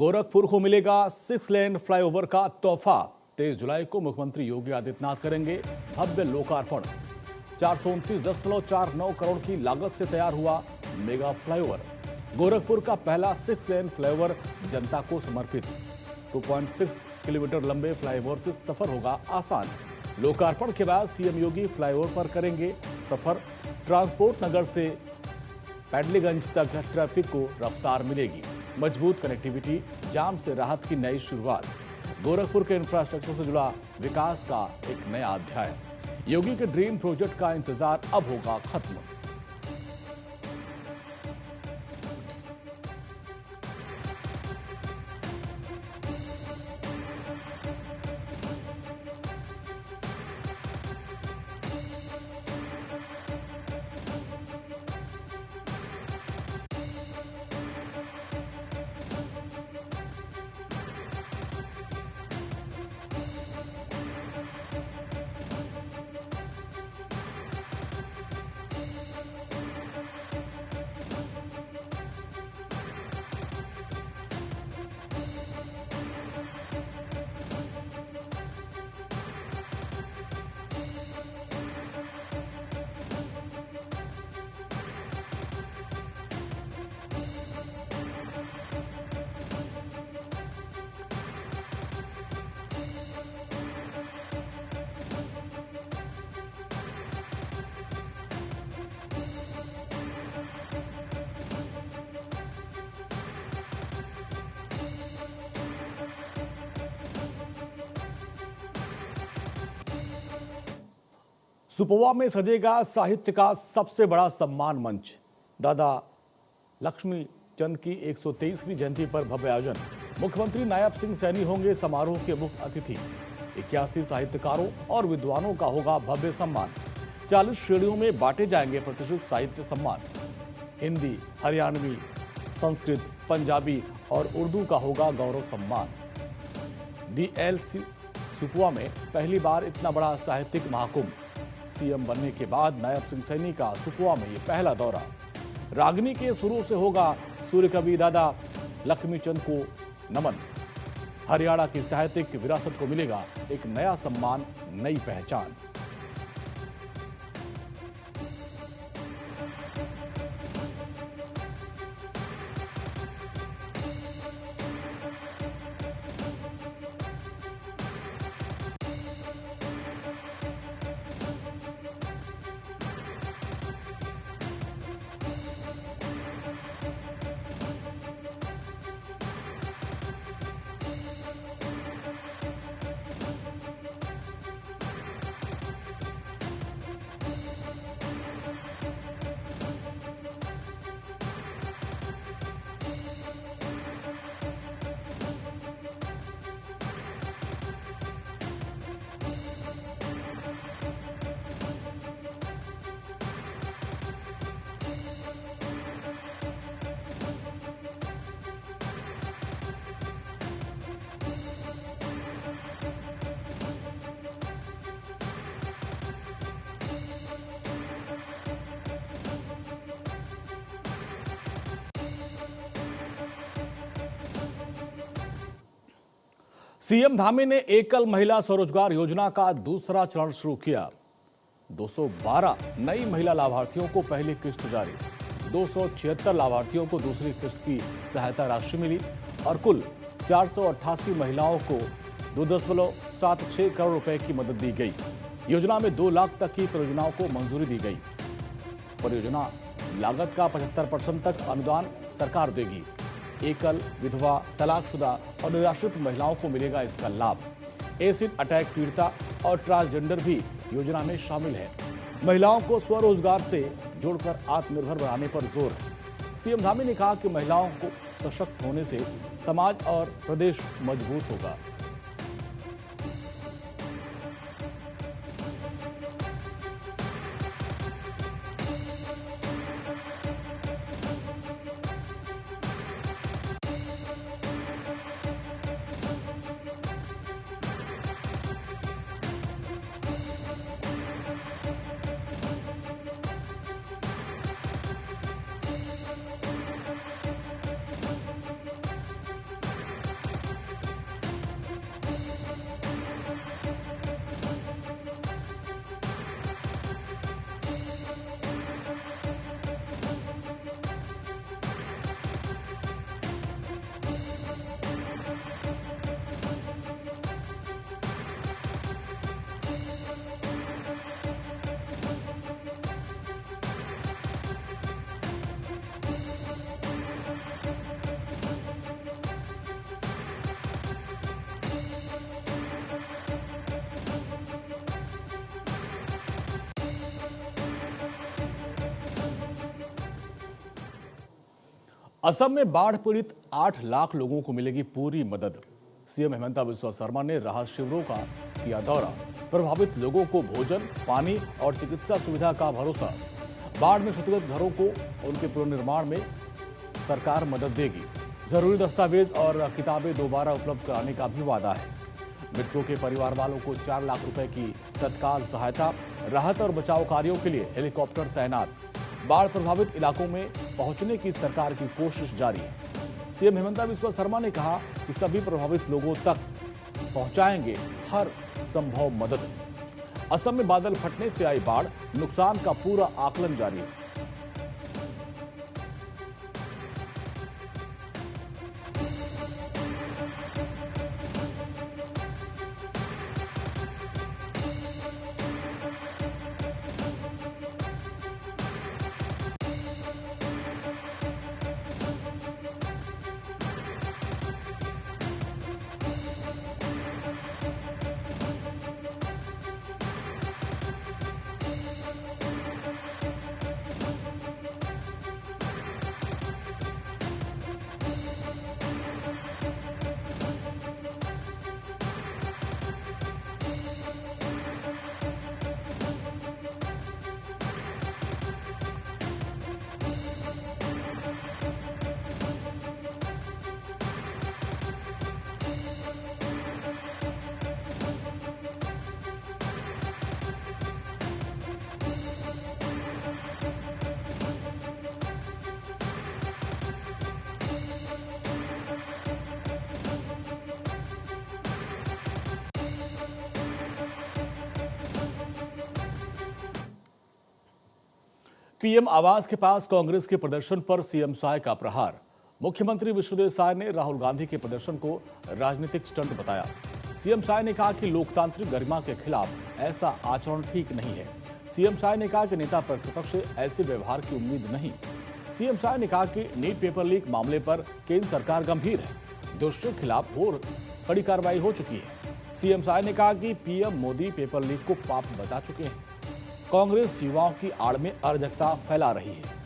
गोरखपुर को मिलेगा 6 lane flyover का तोहफा। 23 जुलाई को मुख्यमंत्री योगी आदित्यनाथ करेंगे भव्य लोकार्पण। 429.49 करोड़ की लागत से तैयार हुआ मेगा फ्लाईओवर। गोरखपुर का पहला 6 लेन फ्लाईओवर जनता को समर्पित। 2.6 किलोमीटर लंबे फ्लाईओवर से सफर होगा आसान। लोकार्पण के बाद सीएम योगी फ्लाईओवर पर करेंगे सफर। ट्रांसपोर्ट नगर से पैडलीगंज तक ट्रैफिक को रफ्तार मिलेगी। मजबूत कनेक्टिविटी, जाम से राहत की नई शुरुआत। गोरखपुर के इंफ्रास्ट्रक्चर से जुड़ा विकास का एक नया अध्याय। योगी के ड्रीम प्रोजेक्ट का इंतजार अब होगा खत्म। सुपोवा में सजेगा साहित्य का सबसे बड़ा सम्मान मंच। दादा लक्ष्मी चंद की 123वीं जयंती पर भव्य आयोजन। मुख्यमंत्री नायब सिंह सैनी होंगे समारोह के मुख्य अतिथि। 81 साहित्यकारों और विद्वानों का होगा भव्य सम्मान। 40 श्रेणियों में बांटे जाएंगे प्रतिष्ठित साहित्य सम्मान। हिंदी, हरियाणवी, संस्कृत, पंजाबी और उर्दू का होगा गौरव सम्मान। डीएलसी सुपोवा में पहली बार इतना बड़ा साहित्यिक महाकुंभ। सीएम बनने के बाद नायब सिंह सैनी का सुपोवा में ये पहला दौरा। रागनी के सुरों से होगा सूर्य कवि दादा लक्ष्मीचंद को नमन। हरियाणा की साहित्यिक विरासत को मिलेगा एक नया सम्मान, नई पहचान। सीएम धामी ने एकल महिला स्वरोजगार योजना का दूसरा चरण शुरू किया। 212 नई महिला लाभार्थियों को पहली किस्त जारी। 276 लाभार्थियों को दूसरी किस्त की सहायता राशि मिली और कुल 488 महिलाओं को 2.76 करोड़ रुपए की मदद दी गई। योजना में 2 लाख तक की परियोजनाओं को मंजूरी दी गई। परियोजना लागत का 75% तक अनुदान सरकार देगी। एकल, विधवा, तलाकशुदा और निराश्रित महिलाओं को मिलेगा इसका लाभ। एसिड अटैक पीड़िता और ट्रांसजेंडर भी योजना में शामिल है। महिलाओं को स्वरोजगार से जोड़कर आत्मनिर्भर बनाने पर जोर है। सीएम धामी ने कहा कि महिलाओं को सशक्त होने से समाज और प्रदेश मजबूत होगा। असम में बाढ़ पीड़ित 8 लाख लोगों को मिलेगी पूरी मदद। सीएम हेमंता बिस्वा शर्मा ने राहत शिविरों का किया दौरा। प्रभावित लोगों को भोजन, पानी और चिकित्सा सुविधा का भरोसा। बाढ़ में क्षतिग्रस्त घरों को उनके पुनर्निर्माण में सरकार मदद देगी। जरूरी दस्तावेज और किताबें दोबारा उपलब्ध कराने का भी वादा है। मृतकों के परिवार वालों को 4 लाख रुपए की तत्काल सहायता। राहत और बचाव कार्यों के लिए हेलीकॉप्टर तैनात। बाढ़ प्रभावित इलाकों में पहुंचने की सरकार की कोशिश जारी है। सीएम हेमंता बिस्वा शर्मा ने कहा कि सभी प्रभावित लोगों तक पहुंचाएंगे हर संभव मदद। असम में बादल फटने से आई बाढ़, नुकसान का पूरा आकलन जारी है। पीएम आवास के पास कांग्रेस के प्रदर्शन पर सीएम साय का प्रहार। मुख्यमंत्री विष्णुदेव साय ने राहुल गांधी के प्रदर्शन को राजनीतिक स्टंट बताया। सीएम साय ने कहा कि लोकतांत्रिक गरिमा के खिलाफ ऐसा आचरण ठीक नहीं है। सीएम साय ने कहा कि नेता प्रतिपक्ष से ऐसे व्यवहार की उम्मीद नहीं। सीएम साय ने कहा कि नीट पेपर लीक मामले पर केंद्र सरकार गंभीर है। दोषियों के खिलाफ कड़ी कार्रवाई हो चुकी है। सीएम साय ने कहा कि पीएम मोदी पेपर लीक को पाप बता चुके हैं। कांग्रेस युवाओं की आड़ में अराजकता फैला रही है।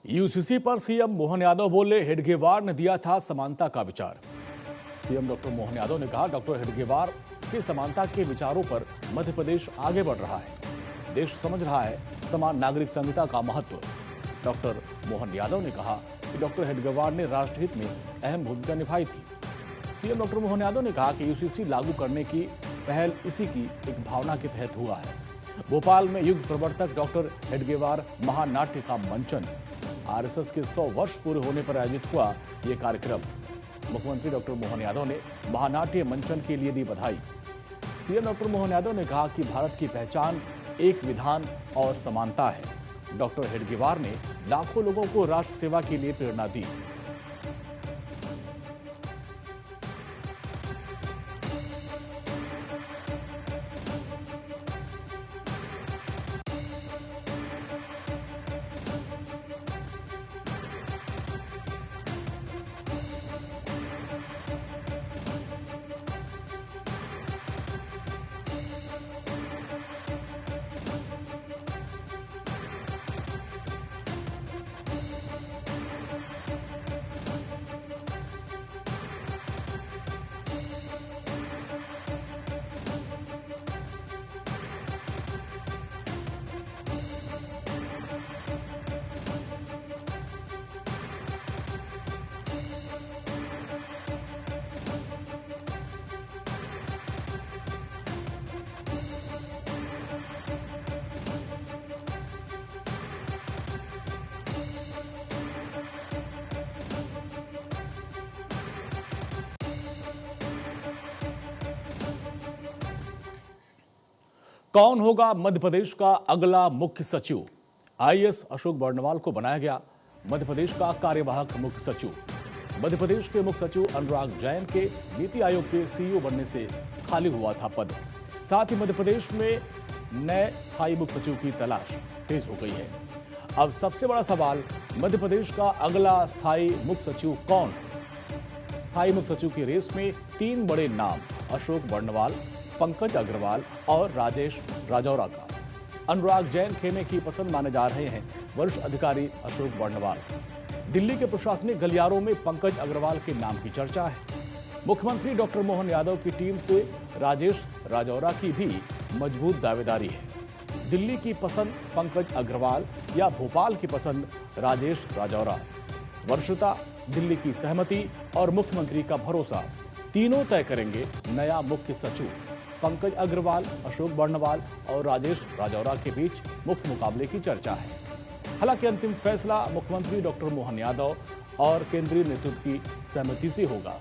यूसीसी पर सीएम मोहन यादव बोले, हेडगेवार ने दिया था समानता का विचार। सीएम डॉक्टर मोहन यादव ने कहा, डॉक्टर हेडगेवार के समानता के विचारों पर मध्य प्रदेश आगे बढ़ रहा है। देश समझ रहा है समान नागरिक संहिता का महत्व। डॉक्टर मोहन यादव ने कहा कि डॉक्टर हेडगेवार ने राष्ट्रहित में अहम भूमिका निभाई थी। सीएम डॉक्टर मोहन यादव ने कहा कि यूसीसी लागू करने की पहल इसी की एक भावना के तहत हुआ है। भोपाल में युग प्रवर्तक डॉक्टर हेडगेवार महानाट्य का मंचन। आरएसएस के 100 वर्ष पूरे होने पर आयोजित हुआ ये कार्यक्रम। मुख्यमंत्री डॉक्टर मोहन यादव ने महानाट्य मंचन के लिए दी बधाई। सीएम डॉक्टर मोहन यादव ने कहा कि भारत की पहचान एक विधान और समानता है। डॉक्टर हेडगेवार ने लाखों लोगों को राष्ट्र सेवा के लिए प्रेरणा दी। कौन होगा मध्य प्रदेश का अगला मुख्य सचिव? आईएएस अशोक बर्णवाल को बनाया गया मध्य प्रदेश का कार्यवाहक मुख्य सचिव। मध्य प्रदेश के मुख्य सचिव अनुराग जैन के नीति आयोग के सीईओ बनने से खाली हुआ था पद। साथ ही मध्य प्रदेश में नए स्थायी मुख्य सचिव की तलाश तेज हो गई है। अब सबसे बड़ा सवाल, मध्य प्रदेश का अगला स्थायी मुख्य सचिव कौन? स्थायी मुख्य सचिव की रेस में 3 बड़े नाम, अशोक बर्णवाल, पंकज अग्रवाल और राजेश राजौरा का। अनुराग जैन खेमे की पसंद माने जा रहे हैं वरिष्ठ अधिकारी अशोक बर्णवाल। दिल्ली के प्रशासनिक गलियारों में पंकज अग्रवाल के नाम की चर्चा है। मुख्यमंत्री डॉक्टर मोहन यादव की टीम से राजेश राजौरा की भी मजबूत दावेदारी है। दिल्ली की पसंद पंकज अग्रवाल या भोपाल की पसंद राजेश राजौरा। वरिष्ठता, दिल्ली की सहमति और मुख्यमंत्री का भरोसा, तीनों तय करेंगे नया मुख्य सचिव। पंकज अग्रवाल, अशोक बर्णवाल और राजेश राजौरा के बीच मुख्य मुकाबले की चर्चा है। हालांकि अंतिम फैसला मुख्यमंत्री डॉक्टर मोहन यादव और केंद्रीय नेतृत्व की सहमति से होगा।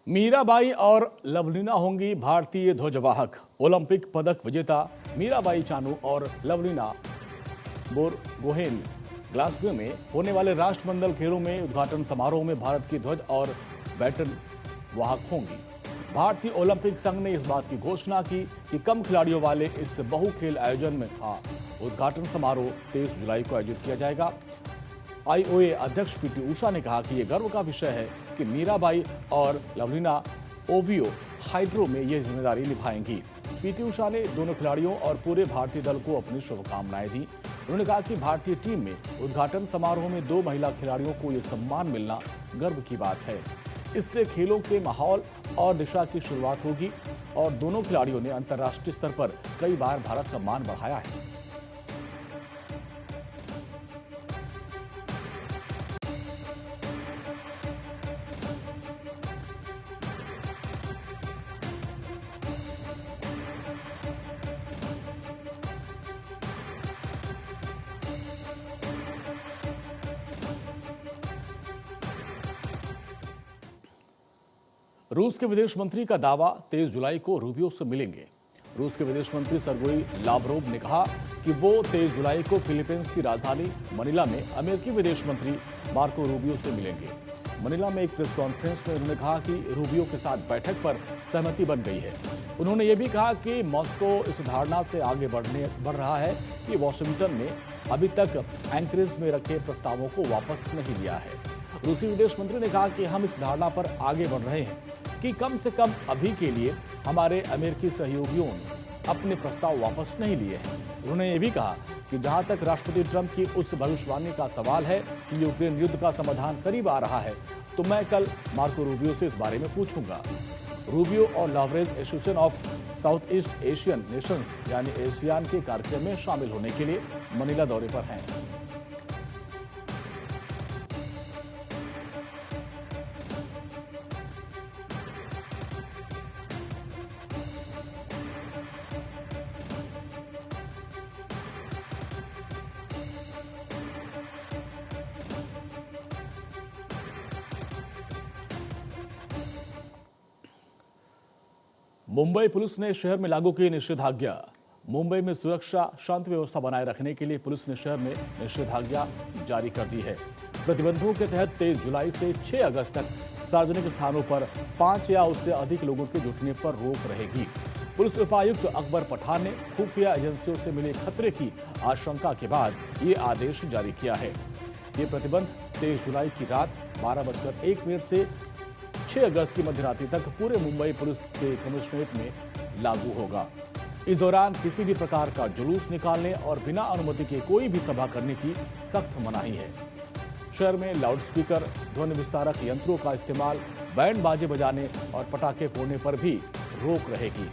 मीराबाई और लवलीना होंगी भारतीय ध्वजवाहक। ओलंपिक पदक विजेता मीराबाई चानू और लवलीना बोरगोहेन ग्लासगो में होने वाले राष्ट्रमंडल खेलों में उद्घाटन समारोह में भारत की ध्वज और बैटन वाहक होंगी। भारतीय ओलंपिक संघ ने इस बात की घोषणा की कि कम खिलाड़ियों वाले इस बहु खेल आयोजन में का उद्घाटन समारोह 23 जुलाई को आयोजित किया जाएगा। आईओए अध्यक्ष पीटी उषा ने कहा कि यह गर्व का विषय है कि मीराबाई और लवलीना ओवियो हाइड्रो में यह जिम्मेदारी निभाएंगी। पीटी उषा ने दोनों खिलाड़ियों और पूरे भारतीय दल को अपनी शुभकामनाएं दी। उन्होंने कहा कि भारतीय टीम में उद्घाटन समारोह में 2 महिला खिलाड़ियों को यह सम्मान मिलना गर्व की बात है। इससे खेलों के माहौल और दिशा की शुरुआत होगी और दोनों खिलाड़ियों ने अंतर्राष्ट्रीय स्तर पर कई बार भारत का मान बढ़ाया है। रूस के विदेश मंत्री का दावा, 23 जुलाई को रूबियो से मिलेंगे। रूस के विदेश मंत्री सर्गेई लावरोव ने कहा कि वो 23 जुलाई को फिलीपींस की राजधानी मनीला में अमेरिकी विदेश मंत्री मार्को रूबियो से मिलेंगे। मनीला में एक प्रेस कॉन्फ्रेंस में उन्होंने कहा कि रूबियो के साथ बैठक पर सहमति बन गई है। उन्होंने ये भी कहा कि मॉस्को इस धारणा से आगे बढ़ रहा है कि वॉशिंगटन ने अभी तक एंकरेज में रखे प्रस्तावों को वापस नहीं लिया है। रूसी विदेश मंत्री ने कहा कि हम इस धारणा पर आगे बढ़ रहे हैं कि कम से कम अभी के लिए हमारे अमेरिकी सहयोगियों ने अपने प्रस्ताव वापस नहीं लिए हैं। उन्होंने ये भी कहा कि जहां तक राष्ट्रपति ट्रंप की उस भविष्यवाणी का सवाल है कि यूक्रेन युद्ध का समाधान करीब आ रहा है, तो मैं कल मार्को रूबियो से इस बारे में पूछूंगा। रूबियो और लावरेज association of south east Asian nations यानी एशियान के कार्यक्रम में शामिल होने के लिए मनीला दौरे पर हैं। मुंबई पुलिस ने शहर में लागू की निषेधाज्ञा। मुंबई में सुरक्षा शांति व्यवस्था बनाए रखने के लिए पुलिस ने शहर में निषेधाज्ञा जारी कर दी है। प्रतिबंधों के तहत 23 जुलाई से 6 अगस्त तक सार्वजनिक स्थानों पर 5 या उससे अधिक लोगों के जुटने पर रोक रहेगी। पुलिस उपायुक्त अकबर पठान ने खुफिया एजेंसियों से मिले खतरे की आशंका के बाद ये आदेश जारी किया है। ये प्रतिबंध 23 जुलाई की रात 12:01 से 6 अगस्त की मध्यरात्रि तक पूरे मुंबई पुलिस के कमिश्नरेट में लागू होगा। इस दौरान किसी भी प्रकार का जुलूस निकालने और बिना अनुमति के कोई भी सभा करने की सख्त मनाही है। शहर में लाउडस्पीकर, ध्वनि विस्तारक यंत्रों का इस्तेमाल, बैंड बाजे बजाने और पटाखे फोड़ने पर भी रोक रहेगी।